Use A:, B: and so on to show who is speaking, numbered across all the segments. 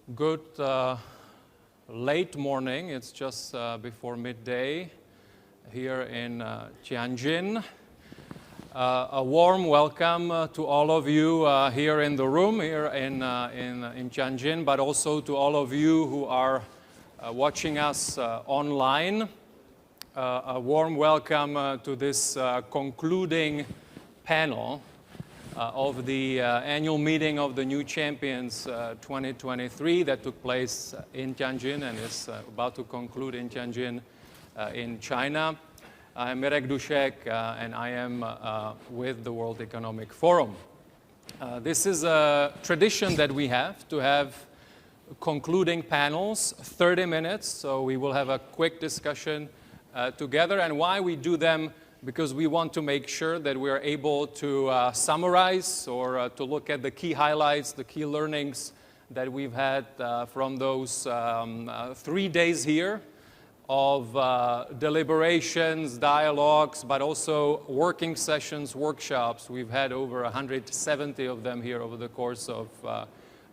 A: Good late morning. It's just before midday here in Tianjin. A warm welcome to all of you here in the room here in Tianjin, but also to all of you who are watching us online. A warm welcome to this concluding panel of the annual meeting of the New Champions 2023 that took place in Tianjin and is about to conclude in Tianjin in China. I'm Mirek Dušek and I am with the World Economic Forum. This is a tradition that we have to have concluding panels, 30 minutes, so we will have a quick discussion together. And why we do them? Because we want to make sure that we are able to summarize or to look at the key highlights, the key learnings that we've had from those 3 days here of deliberations, dialogues, but also working sessions, workshops. We've had over 170 of them here over the course of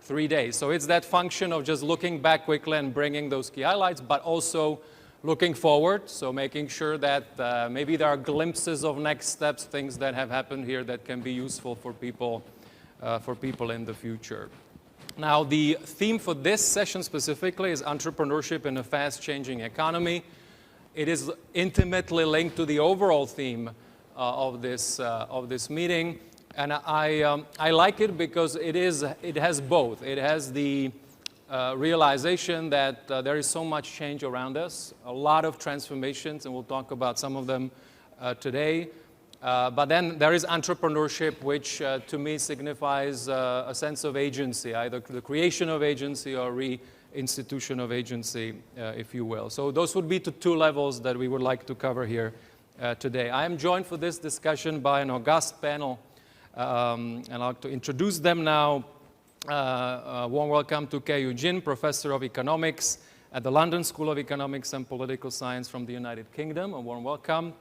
A: 3 days. So it's that function of just looking back quickly and bringing those key highlights, but also looking forward, so making sure that maybe there are glimpses of next steps, things that have happened here that can be useful for people in the future. Now, the theme for this session specifically is entrepreneurship in a fast-changing economy. It is intimately linked to the overall theme of this meeting, and I like it because it has both. It has the realization that there is so much change around us, a lot of transformations, and we'll talk about some of them today. But then there is entrepreneurship, which to me signifies a sense of agency, either the creation of agency or reinstitution of agency, if you will. So those would be the two levels that we would like to cover here today. I am joined for this discussion by an august panel, and I'd like to introduce them now. Warm welcome to Keiyu Jin, Professor of Economics at the London School of Economics and Political Science from the United Kingdom. A warm welcome.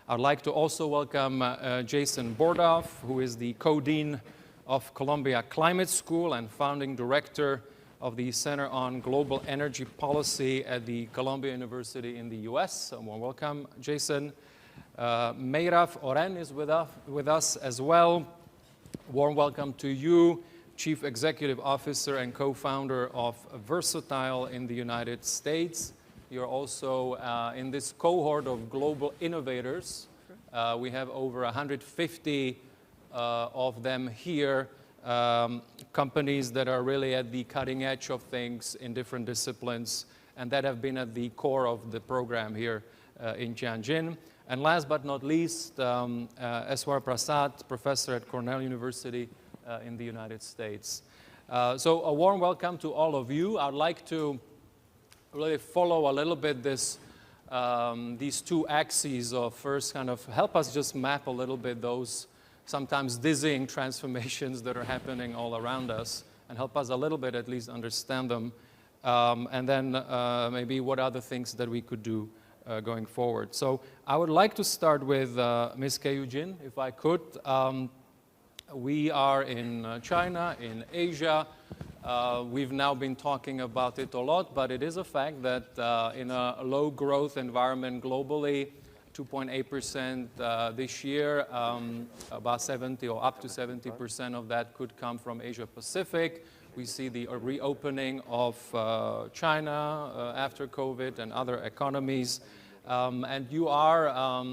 A: I'd like to also welcome Jason Bordoff, who is the co-dean of Columbia Climate School and founding director of the Center on Global Energy Policy at the Columbia University in the US. A warm welcome, Jason. Meirav Oren is with us as well. Warm welcome to you. Chief Executive Officer and co-founder of Versatile in the United States. You're also in this cohort of global innovators. We have over 150 of them here, companies that are really at the cutting edge of things in different disciplines, and that have been at the core of the program here in Tianjin. And last but not least, Eswar Prasad, professor at Cornell University in the United States. So a warm welcome to all of you. I'd like to really follow a little bit these two axes of first kind of help us just map a little bit those sometimes dizzying transformations that are happening all around us and help us a little bit at least understand them. And then maybe what are the things that we could do going forward. So I would like to start with Ms. Keiyu Jin, if I could. We are in China, in Asia. We've now been talking about it a lot, but it is a fact that in a low growth environment globally, 2.8% this year, about 70 or up to 70% of that could come from Asia Pacific. We see the reopening of China after COVID and other economies. And you are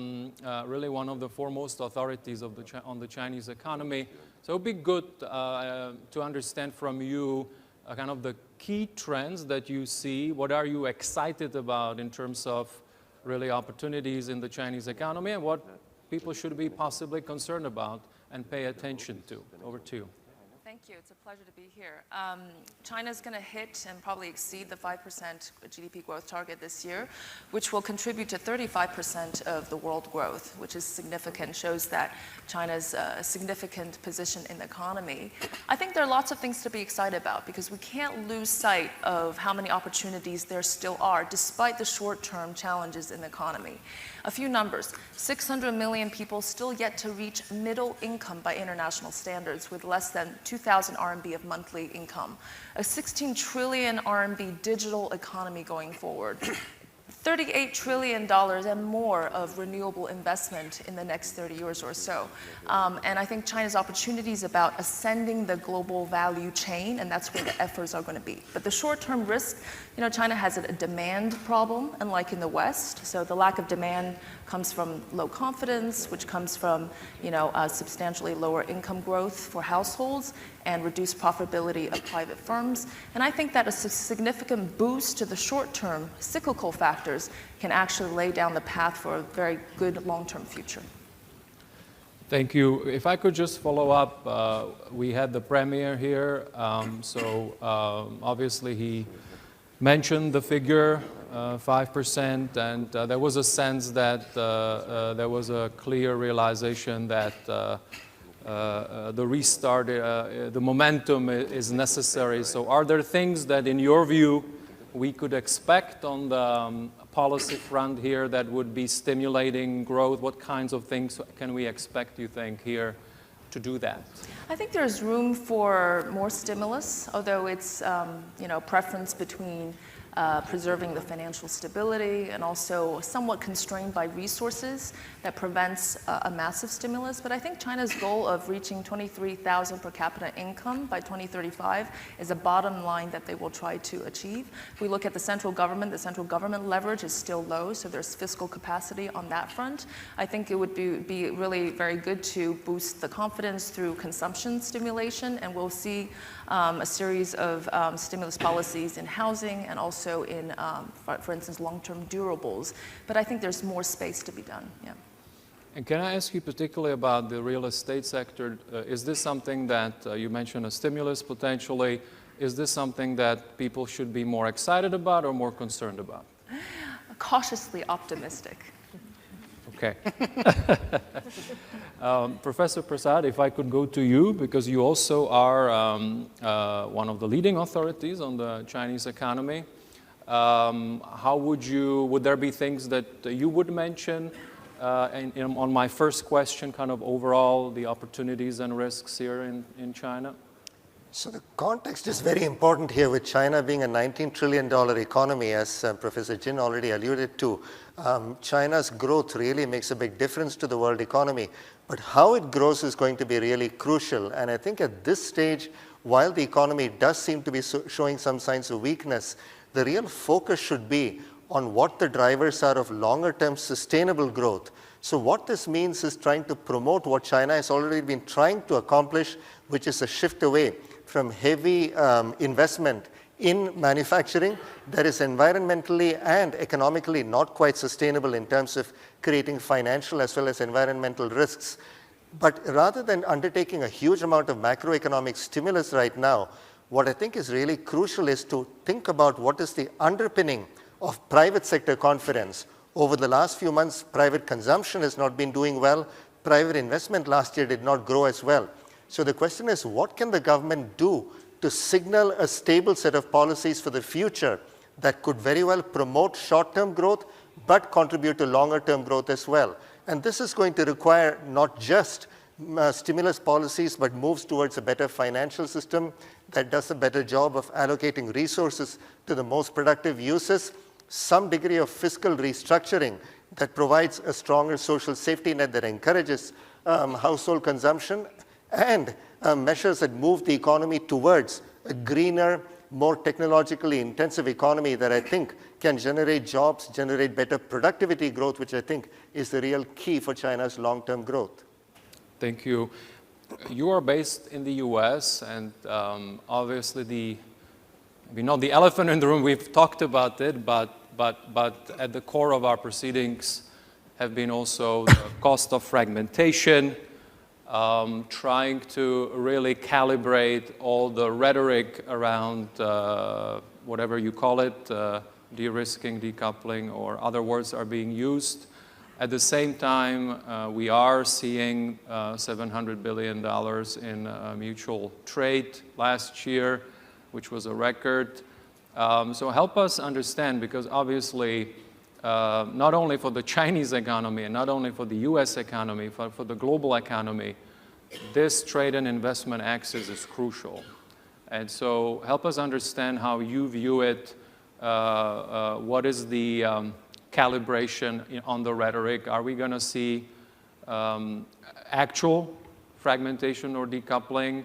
A: really one of the foremost authorities on the Chinese economy. So it would be good to understand from you kind of the key trends that you see. What are you excited about in terms of really opportunities in the Chinese economy, and what people should be possibly concerned about and pay attention to? Over to you.
B: Thank you. It's a pleasure to be here. China's going to hit and probably exceed the 5% GDP growth target this year, which will contribute to 35% of the world growth, which is significant, shows that China's a significant position in the economy. I think there are lots of things to be excited about because we can't lose sight of how many opportunities there still are, despite the short-term challenges in the economy. A few numbers. 600 million people still yet to reach middle income by international standards, with less than 2,000 30,000 RMB of monthly income, a 16 trillion RMB digital economy going forward, $38 trillion and more of renewable investment in the next 30 years or so. And I think China's opportunity is about ascending the global value chain, and that's where the efforts are going to be. But the short-term risk, China has a demand problem, unlike in the West. So the lack of demand comes from low confidence, which comes from, substantially lower income growth for households and reduced profitability of private firms. And I think that a significant boost to the short-term cyclical factors can actually lay down the path for a very good long-term future.
A: Thank you. If I could just follow up, we had the premier here, obviously he mentioned the figure 5%, and there was a sense that there was a clear realization that the restart, the momentum is necessary. So are there things that, in your view, we could expect on the policy front here that would be stimulating growth? What kinds of things can we expect, you think, here to do that?
B: I think there's room for more stimulus, although it's preference between preserving the financial stability and also somewhat constrained by resources that prevents a massive stimulus. But I think China's goal of reaching 23,000 per capita income by 2035 is a bottom line that they will try to achieve. If we look at the central government leverage is still low, so there's fiscal capacity on that front. I think it would be really very good to boost the confidence through consumption stimulation, and we'll see a series of stimulus policies in housing and also in, for instance, long-term durables. But I think there's more space to be done, yeah.
A: And can I ask you particularly about the real estate sector? Is this something that, you mentioned a stimulus potentially, is this something that people should be more excited about or more concerned about?
B: Cautiously optimistic.
A: Okay. Professor Prasad, if I could go to you, because you also are one of the leading authorities on the Chinese economy. Would there be things that you would mention on my first question, kind of overall the opportunities and risks here in China?
C: So the context is very important here, with China being a $19 trillion economy, as Professor Jin already alluded to. China's growth really makes a big difference to the world economy, but how it grows is going to be really crucial. And I think at this stage, while the economy does seem to be showing some signs of weakness, the real focus should be on what the drivers are of longer-term sustainable growth. So what this means is trying to promote what China has already been trying to accomplish, which is a shift away from heavy investment in manufacturing that is environmentally and economically not quite sustainable in terms of creating financial as well as environmental risks. But rather than undertaking a huge amount of macroeconomic stimulus right now, what I think is really crucial is to think about what is the underpinning of private sector confidence. Over the last few months, private consumption has not been doing well. Private investment last year did not grow as well. So the question is, what can the government do to signal a stable set of policies for the future that could very well promote short-term growth, but contribute to longer-term growth as well? And this is going to require not just stimulus policies, but moves towards a better financial system that does a better job of allocating resources to the most productive uses, some degree of fiscal restructuring that provides a stronger social safety net that encourages household consumption, and measures that move the economy towards a greener, more technologically intensive economy that I think can generate jobs, generate better productivity growth, which I think is the real key for China's long-term growth.
A: Thank you. You are based in the US, and obviously maybe not the elephant in the room, we've talked about it, but at the core of our proceedings have been also the cost of fragmentation, trying to really calibrate all the rhetoric around whatever you call it, de-risking, decoupling, or other words are being used. At the same time, we are seeing $700 billion in mutual trade last year, which was a record. So help us understand, because obviously not only for the Chinese economy and not only for the US economy, but for the global economy, this trade and investment axis is crucial. And so help us understand how you view it. What is the calibration on the rhetoric? Are we going to see actual fragmentation or decoupling,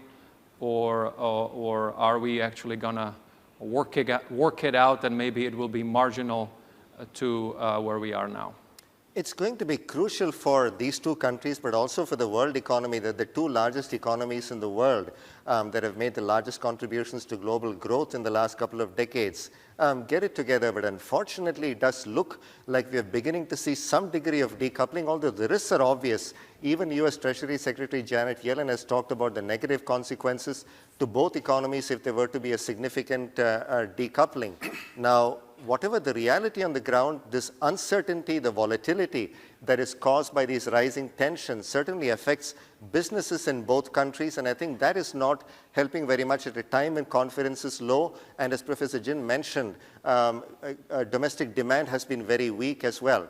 A: or are we actually going to work it out and maybe it will be marginal to where we are now?
C: It's going to be crucial for these two countries, but also for the world economy, that the two largest economies in the world that have made the largest contributions to global growth in the last couple of decades get it together. But unfortunately, it does look like we are beginning to see some degree of decoupling, although the risks are obvious. Even US Treasury Secretary Janet Yellen has talked about the negative consequences to both economies if there were to be a significant decoupling. Now, whatever the reality on the ground, this uncertainty, the volatility that is caused by these rising tensions certainly affects businesses in both countries, and I think that is not helping very much at a time when confidence is low, and as Professor Jin mentioned, domestic demand has been very weak as well.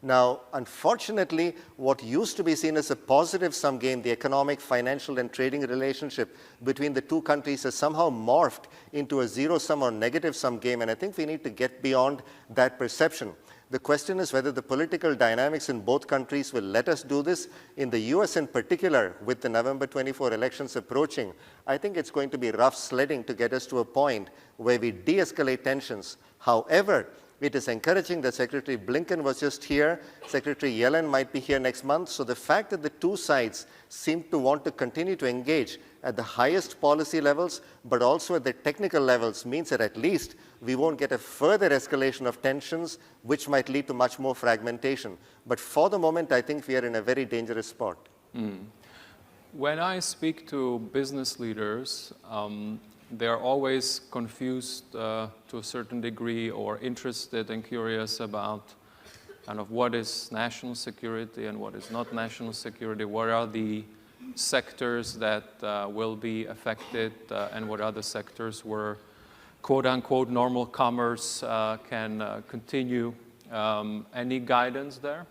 C: Now, unfortunately, what used to be seen as a positive sum game, the economic, financial, and trading relationship between the two countries has somehow morphed into a zero-sum or negative-sum game, and I think we need to get beyond that perception. The question is whether the political dynamics in both countries will let us do this. In the US in particular, with the November 24 elections approaching, I think it's going to be rough sledding to get us to a point where we de-escalate tensions. However, it is encouraging that Secretary Blinken was just here. Secretary Yellen might be here next month. So the fact that the two sides seem to want to continue to engage at the highest policy levels, but also at the technical levels, means that at least we won't get a further escalation of tensions, which might lead to much more fragmentation. But for the moment, I think we are in a very dangerous spot.
A: When I speak to business leaders, they're always confused to a certain degree, or interested and curious about kind of what is national security and what is not national security, what are the sectors that will be affected, and what other sectors where quote-unquote normal commerce can continue. Any guidance there?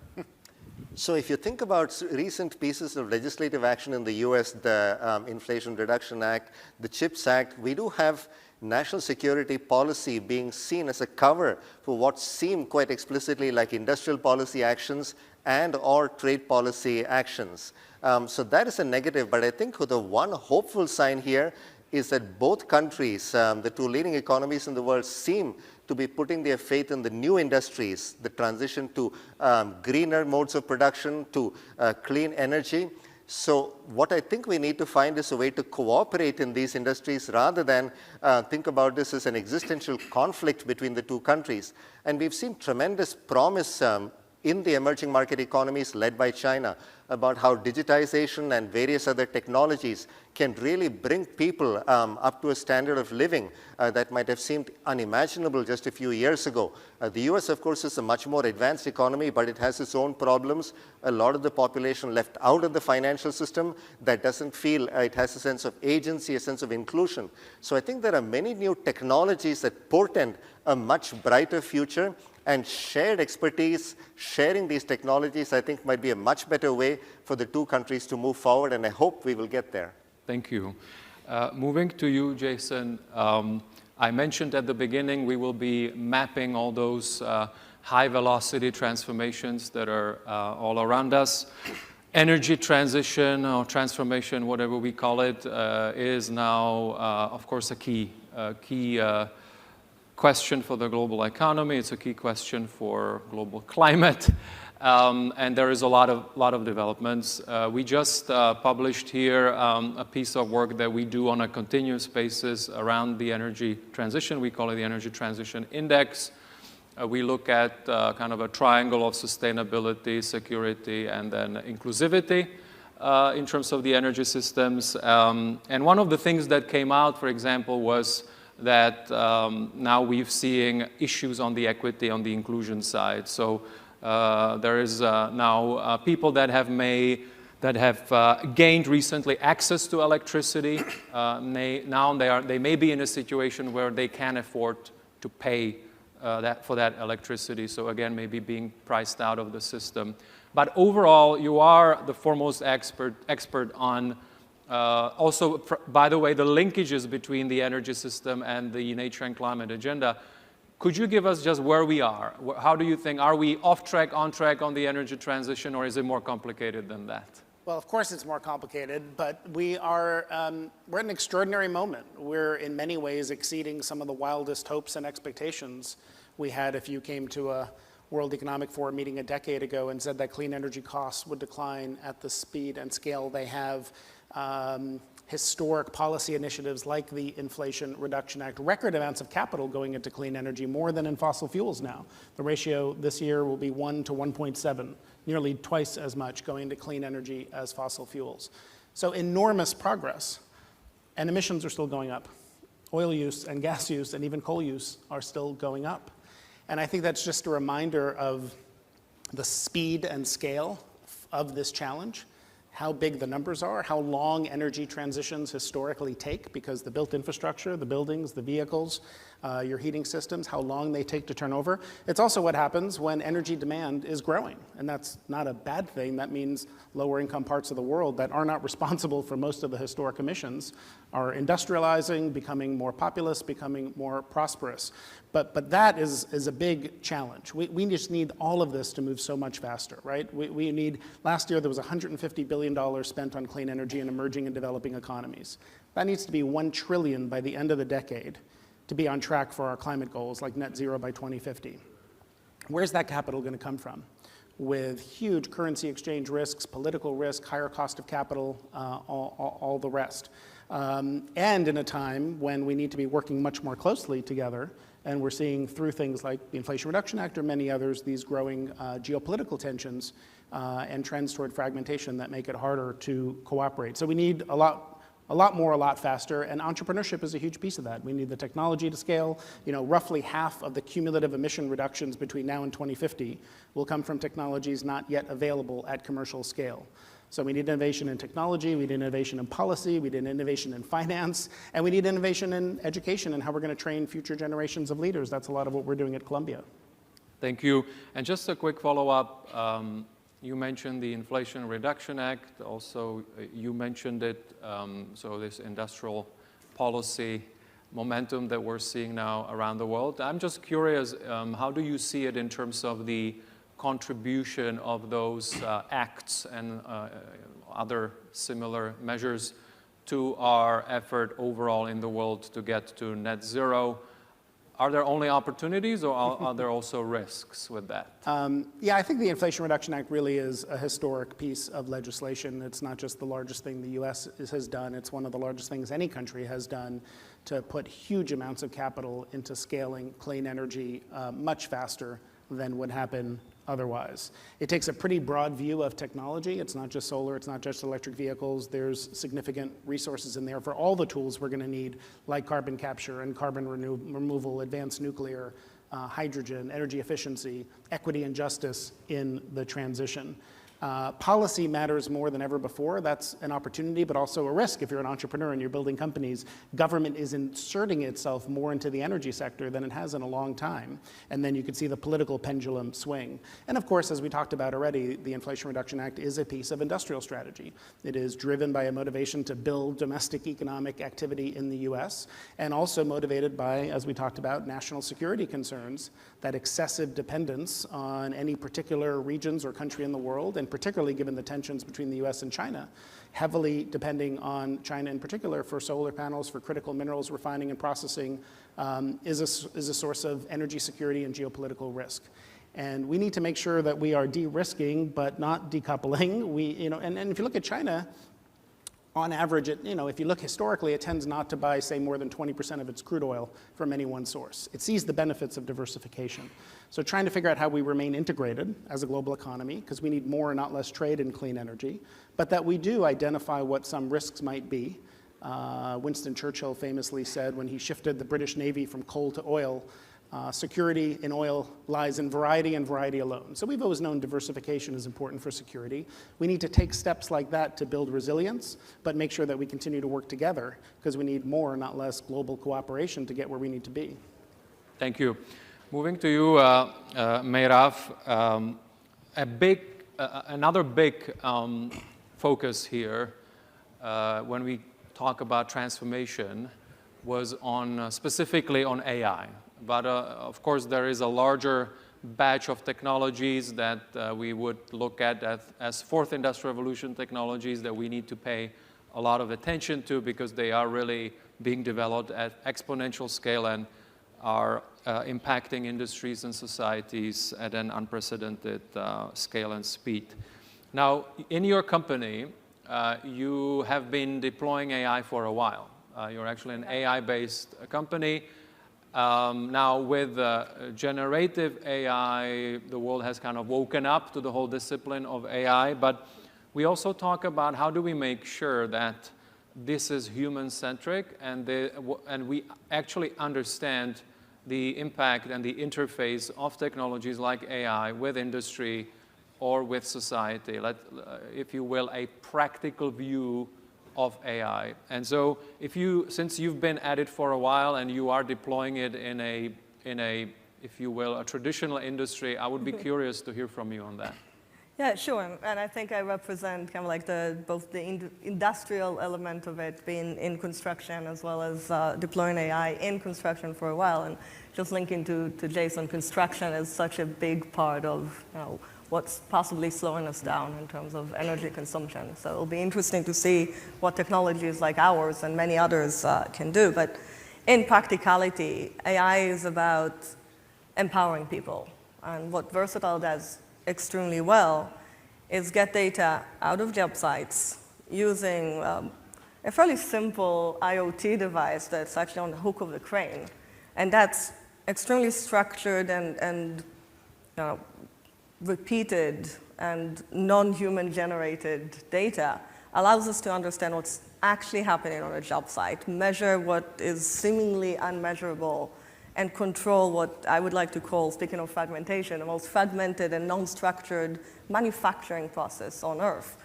C: So if you think about recent pieces of legislative action in the US, the Inflation Reduction Act, the CHIPS Act, we do have national security policy being seen as a cover for what seem quite explicitly like industrial policy actions and or trade policy actions. So that is a negative, but I think the one hopeful sign here is that both countries, the two leading economies in the world, seem to be putting their faith in the new industries, the transition to greener modes of production, to clean energy. So what I think we need to find is a way to cooperate in these industries rather than think about this as an existential conflict between the two countries. And we've seen tremendous promise in the emerging market economies led by China about how digitization and various other technologies can really bring people up to a standard of living that might have seemed unimaginable just a few years ago. The US, of course, is a much more advanced economy, but it has its own problems. A lot of the population left out of the financial system that doesn't feel it has a sense of agency, a sense of inclusion. So I think there are many new technologies that portend a much brighter future, and shared expertise, sharing these technologies, I think might be a much better way for the two countries to move forward, and I hope we will get there.
A: Thank you. Moving to you, Jason, I mentioned at the beginning we will be mapping all those high-velocity transformations that are all around us. Energy transition or transformation, whatever we call it, is now, of course, a key question for the global economy. It's a key question for global climate, and there is a lot of developments. We just published here a piece of work that we do on a continuous basis around the energy transition. We call it the Energy Transition Index. We look at kind of a triangle of sustainability, security, and then inclusivity in terms of the energy systems. And one of the things that came out, for example, was that now we're seeing issues on the equity, on the inclusion side. So there is now people that have gained recently access to electricity. Now they may be in a situation where they can't afford to pay for that electricity. So again, maybe being priced out of the system. But overall, you are the foremost expert on Also, by the way, the linkages between the energy system and the nature and climate agenda. Could you give us just where we are? How do you think, are we off track, on track on the energy transition, or is it more complicated than that?
D: Well, of course it's more complicated, but we're at an extraordinary moment. We're in many ways exceeding some of the wildest hopes and expectations we had if you came to a World Economic Forum meeting a decade ago and said that clean energy costs would decline at the speed and scale they have. Historic policy initiatives like the Inflation Reduction Act, record amounts of capital going into clean energy, more than in fossil fuels now. The ratio this year will be 1 to 1.7, nearly twice as much going to clean energy as fossil fuels. So enormous progress, and emissions are still going up. Oil use and gas use and even coal use are still going up. And I think that's just a reminder of the speed and scale of this challenge, how big the numbers are, how long energy transitions historically take, because the built infrastructure, the buildings, the vehicles, your heating systems, how long they take to turn over. It's also what happens when energy demand is growing, and that's not a bad thing. That means lower income parts of the world that are not responsible for most of the historic emissions are industrializing, becoming more populous, becoming more prosperous. But that is a big challenge. We just need all of this to move so much faster, right? We need, last year there was $150 billion spent on clean energy in emerging and developing economies. That needs to be $1 trillion by the end of the decade to be on track for our climate goals, like net zero by 2050. Where's that capital going to come from? With huge currency exchange risks, political risk, higher cost of capital, all the rest. And in a time when we need to be working much more closely together, and we're seeing through things like the Inflation Reduction Act or many others, these growing geopolitical tensions and trends toward fragmentation that make it harder to cooperate. So we need a lot more, a lot faster, and entrepreneurship is a huge piece of that. We need the technology to scale. You know, roughly half of the cumulative emission reductions between now and 2050 will come from technologies not yet available at commercial scale. So we need innovation in technology, we need innovation in policy, we need innovation in finance, and we need innovation in education and how we're going to train future generations of leaders. That's a lot of what we're doing at Columbia.
A: Thank you. And just a quick follow-up. You mentioned the Inflation Reduction Act. Also, you mentioned it, so this industrial policy momentum that we're seeing now around the world. I'm just curious, how do you see it in terms of the contribution of those acts and other similar measures to our effort overall in the world to get to net zero? Are there only opportunities, or are there also risks with that?
D: Yeah, I think the Inflation Reduction Act really is a historic piece of legislation. It's not just the largest thing the U.S. has done, it's one of the largest things any country has done to put huge amounts of capital into scaling clean energy much faster than would happen otherwise. It takes a pretty broad view of technology. It's not just solar, it's not just electric vehicles. There's significant resources in there for all the tools we're going to need, like carbon capture and carbon removal, advanced nuclear, hydrogen, energy efficiency, equity and justice in the transition. Policy matters more than ever before. That's an opportunity, but also a risk. If you're an entrepreneur and you're building companies, government is inserting itself more into the energy sector than it has in a long time. And then you could see the political pendulum swing. And of course, as we talked about already, the Inflation Reduction Act is a piece of industrial strategy. It is driven by a motivation to build domestic economic activity in the US, and also motivated by, as we talked about, national security concerns, that excessive dependence on any particular regions or country in the world, and particularly given the tensions between the US and China, heavily depending on China in particular for solar panels, for critical minerals refining and processing, is a source of energy security and geopolitical risk. And we need to make sure that we are de-risking but not decoupling. And if you look at China, on average, if you look historically, it tends not to buy, say, more than 20% of its crude oil from any one source. It sees the benefits of diversification. So trying to figure out how we remain integrated as a global economy, because we need more, not less trade in clean energy, but that we do identify what some risks might be. Winston Churchill famously said when he shifted the British Navy from coal to oil, security in oil lies in variety and variety alone. So we've always known diversification is important for security. We need to take steps like that to build resilience, but make sure that we continue to work together, because we need more, not less, global cooperation to get where we need to be.
A: Thank you. Moving to you, Meirav, another big focus here when we talk about transformation was on specifically on AI. But of course, there is a larger batch of technologies that we would look at as fourth industrial revolution technologies that we need to pay a lot of attention to because they are really being developed at exponential scale and are impacting industries and societies at an unprecedented scale and speed. Now, in your company, you have been deploying AI for a while. You're actually an AI-based company. Now, with generative AI, the world has kind of woken up to the whole discipline of AI, but we also talk about how do we make sure that this is human-centric and we actually understand the impact and the interface of technologies like AI with industry or with society, if you will, a practical view of AI. And so since you've been at it for a while and you are deploying it in a, if you will, a traditional industry, I would be curious to hear from you on that.
E: Yeah, sure. And I think I represent kind of like both the industrial element of it being in construction as well as deploying AI in construction for a while. And just linking to Jason, construction is such a big part of what's possibly slowing us down in terms of energy consumption. So it'll be interesting to see what technologies like ours and many others can do. But in practicality, AI is about empowering people. And what Versatile does extremely well is get data out of job sites using a fairly simple IoT device that's actually on the hook of the crane. And that's extremely structured and repeated and non-human generated data allows us to understand what's actually happening on a job site, measure what is seemingly unmeasurable, and control what I would like to call, speaking of fragmentation, the most fragmented and non-structured manufacturing process on Earth.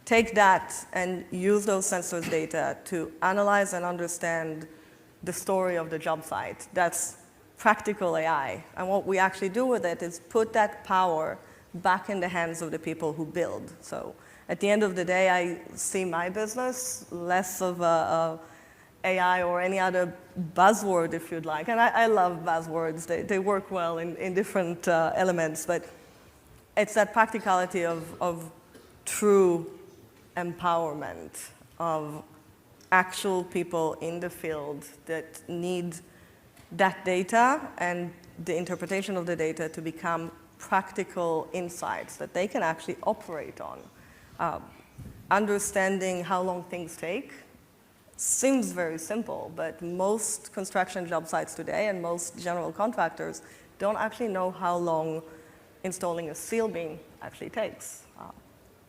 E: Take that and use those sensors data to analyze and understand the story of the job site. That's practical AI. And what we actually do with it is put that power back in the hands of the people who build. So at the end of the day, I see my business less of a AI or any other buzzword, if you'd like. And I love buzzwords. They work well in different elements. But it's that practicality of true empowerment of actual people in the field that need that data and the interpretation of the data to become practical insights that they can actually operate on. Understanding how long things take seems very simple, but most construction job sites today and most general contractors don't actually know how long installing a steel beam actually takes.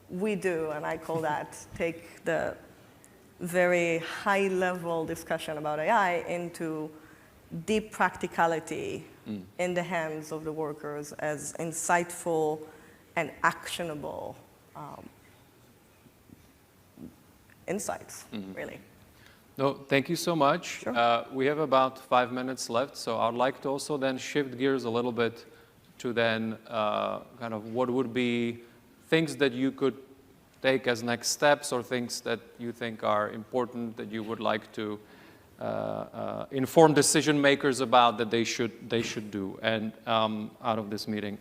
E: We do, and I call that take the very high-level discussion about AI into deep practicality in the hands of the workers as insightful and actionable insights, really.
A: No, thank you so much.
E: Sure.
A: We have about 5 minutes left, so I'd like to also then shift gears a little bit to then kind of what would be things that you could take as next steps or things that you think are important that you would like to inform decision makers about that they should do and out of this meeting.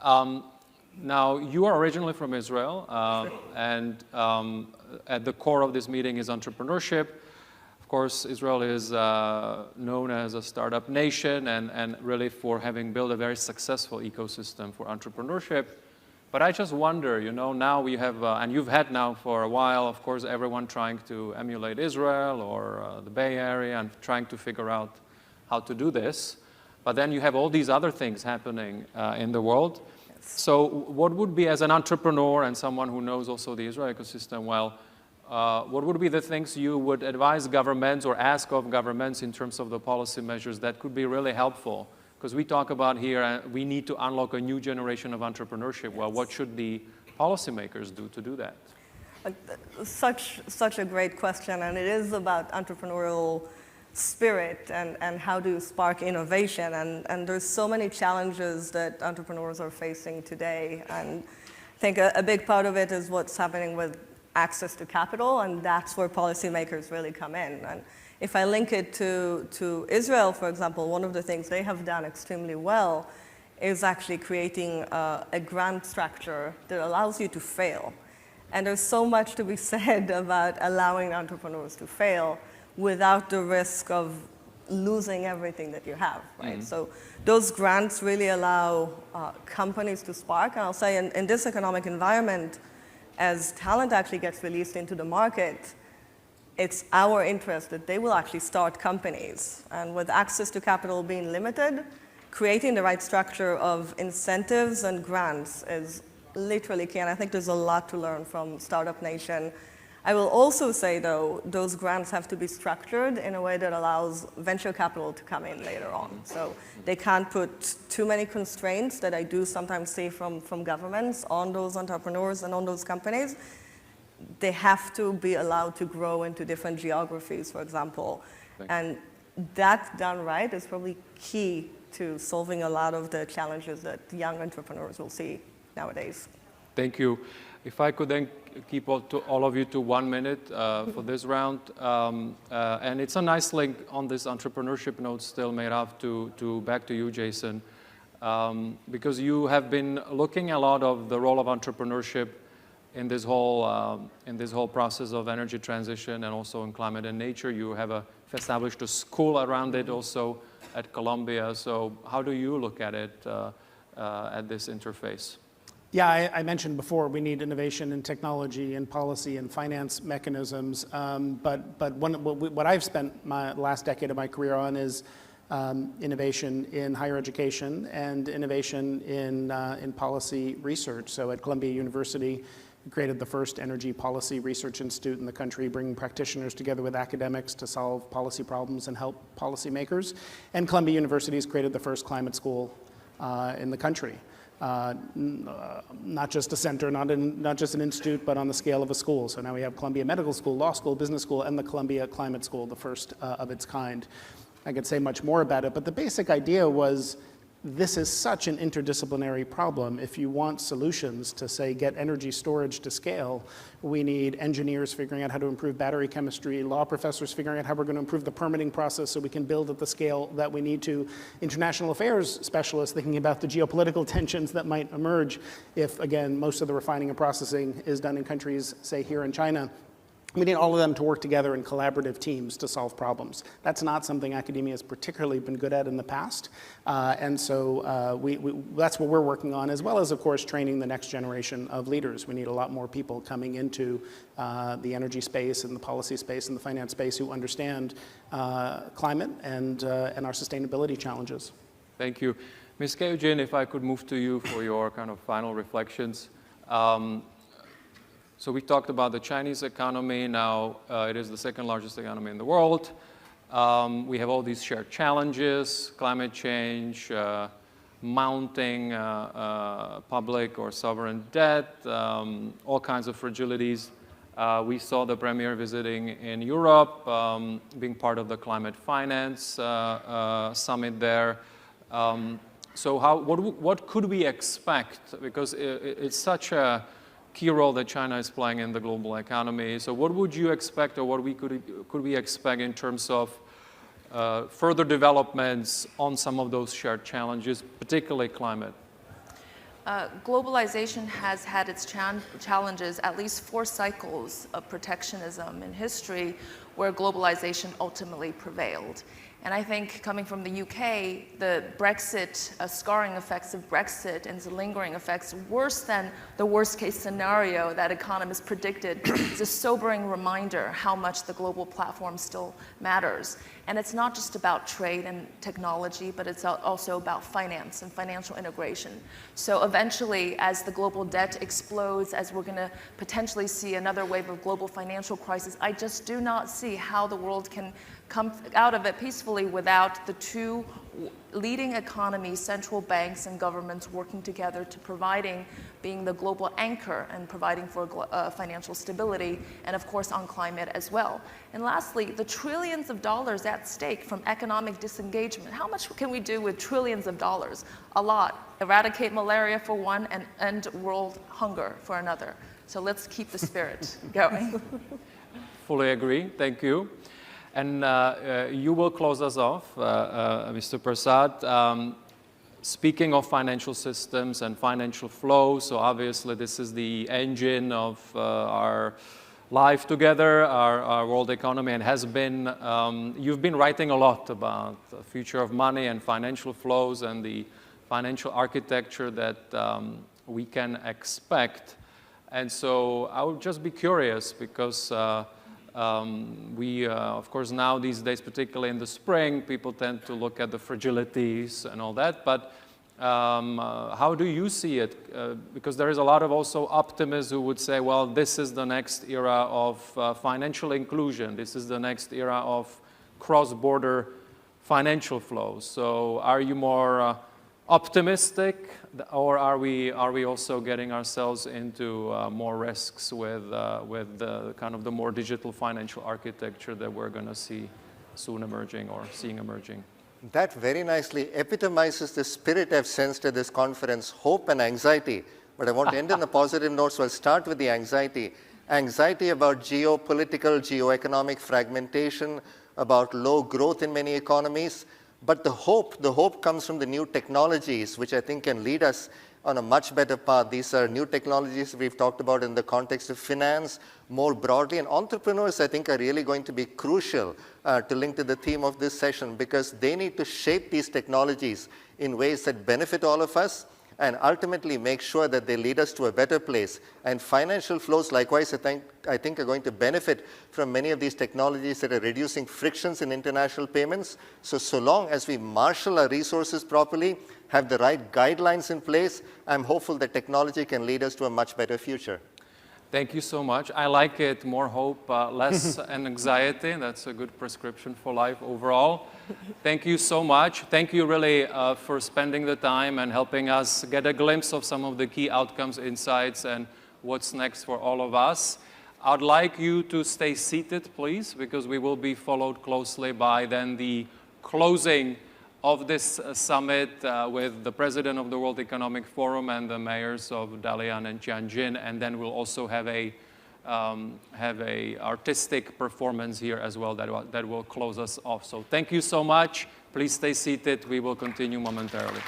A: Now, you are originally from Israel, and at the core of this meeting is entrepreneurship. Of course, Israel is known as a startup nation and really for having built a very successful ecosystem for entrepreneurship. But I just wonder, now we have, and you've had now for a while, of course, everyone trying to emulate Israel or the Bay Area and trying to figure out how to do this. But then you have all these other things happening in the world. Yes. So what would be, as an entrepreneur and someone who knows also the Israel ecosystem well, what would be the things you would advise governments or ask of governments in terms of the policy measures that could be really helpful? Because we talk about here, we need to unlock a new generation of entrepreneurship. Yes. Well, what should the policymakers do to do that?
E: Such a great question, and it is about entrepreneurial spirit and how to spark innovation. And there's so many challenges that entrepreneurs are facing today. And I think a big part of it is what's happening with access to capital, and that's where policymakers really come in. And if I link it to Israel, for example, one of the things they have done extremely well is actually creating a grant structure that allows you to fail. And there's so much to be said about allowing entrepreneurs to fail without the risk of losing everything that you have, right? Mm-hmm. So those grants really allow companies to spark. And I'll say in this economic environment, as talent actually gets released into the market, it's our interest that they will actually start companies. And with access to capital being limited, creating the right structure of incentives and grants is literally key. And I think there's a lot to learn from Startup Nation. I will also say, though, those grants have to be structured in a way that allows venture capital to come in later on. So they can't put too many constraints that I do sometimes see from governments on those entrepreneurs and on those companies. They have to be allowed to grow into different geographies, for example. And that done right is probably key to solving a lot of the challenges that young entrepreneurs will see nowadays.
A: Thank you. If I could then keep all of you to 1 minute for this round. And it's a nice link on this entrepreneurship note still made up to back to you, Jason, because you have been looking a lot of the role of entrepreneurship in this whole process of energy transition and also in climate and nature. You have established a school around it also at Columbia. So how do you look at it at this interface?
D: Yeah, I mentioned before we need innovation in technology and policy and finance mechanisms. But what I've spent my last decade of my career on is innovation in higher education and innovation in policy research. So at Columbia University, we created the first energy policy research institute in the country, bringing practitioners together with academics to solve policy problems and help policymakers. And Columbia University has created the first climate school in the country. Not just a center, not just an institute, but on the scale of a school. So now we have Columbia Medical School, Law School, Business School, and the Columbia Climate School, the first of its kind. I could say much more about it, but the basic idea was this is such an interdisciplinary problem. If you want solutions to, say, get energy storage to scale, we need engineers figuring out how to improve battery chemistry, law professors figuring out how we're going to improve the permitting process so we can build at the scale that we need to, international affairs specialists thinking about the geopolitical tensions that might emerge if, again, most of the refining and processing is done in countries, say, here in China. We need all of them to work together in collaborative teams to solve problems. That's not something academia has particularly been good at in the past. And so that's what we're working on, as well as, of course, training the next generation of leaders. We need a lot more people coming into the energy space and the policy space and the finance space who understand climate and our sustainability challenges.
A: Thank you. Ms. Keujin, if I could move to you for your kind of final reflections. So we talked about the Chinese economy. Now it is the second largest economy in the world. We have all these shared challenges, climate change, mounting public or sovereign debt, all kinds of fragilities. We saw the premier visiting in Europe, being part of the climate finance summit there. So what could we expect? Because it's such a key role that China is playing in the global economy. So what would you expect, or what could we expect in terms of further developments on some of those shared challenges, particularly climate?
B: Globalization has had its challenges, at least 4 cycles of protectionism in history, where globalization ultimately prevailed. And I think coming from the UK, the Brexit, scarring effects of Brexit and the lingering effects, worse than the worst case scenario that economists predicted, is a sobering reminder how much the global platform still matters. And it's not just about trade and technology, but it's also about finance and financial integration. So eventually, as the global debt explodes, as we're going to potentially see another wave of global financial crisis, I just do not see how the world can come out of it peacefully without the 2 leading economies, central banks and governments working together to being the global anchor and providing for financial stability, and of course on climate as well. And lastly, the trillions of dollars at stake from economic disengagement. How much can we do with trillions of dollars? A lot. Eradicate malaria for one and end world hunger for another. So let's keep the spirit going.
A: Fully agree. Thank you. And you will close us off, Mr. Prasad. Speaking of financial systems and financial flow, so obviously this is the engine of our life together, our world economy, and has been, you've been writing a lot about the future of money and financial flows and the financial architecture that we can expect. And so I would just be curious because of course, now these days, particularly in the spring, people tend to look at the fragilities and all that, but how do you see it? Because there is a lot of also optimists who would say, well, this is the next era of financial inclusion. This is the next era of cross-border financial flows. So are you more optimistic, or are we also getting ourselves into more risks with the kind of the more digital financial architecture that we're going to see soon emerging or seeing emerging?
C: That very nicely epitomizes the spirit I've sensed at this conference, hope and anxiety. But I want to end on a positive note, so I'll start with the anxiety. Anxiety about geopolitical, geoeconomic fragmentation, about low growth in many economies. But the hope comes from the new technologies, which I think can lead us on a much better path. These are new technologies we've talked about in the context of finance more broadly. And entrepreneurs, I think, are really going to be crucial to link to the theme of this session, because they need to shape these technologies in ways that benefit all of us and ultimately make sure that they lead us to a better place. And financial flows, likewise, I think are going to benefit from many of these technologies that are reducing frictions in international payments. So long as we marshal our resources properly, have the right guidelines in place, I'm hopeful that technology can lead us to a much better future.
A: Thank you so much. I like it. More hope, less anxiety. That's a good prescription for life overall. Thank you so much. Thank you really for spending the time and helping us get a glimpse of some of the key outcomes, insights, and what's next for all of us. I'd like you to stay seated, please, because we will be followed closely by then the closing of this summit with the president of the World Economic Forum and the mayors of Dalian and Tianjin, and then we'll also have a artistic performance here as well that will close us off. So thank you so much. Please stay seated. We will continue momentarily.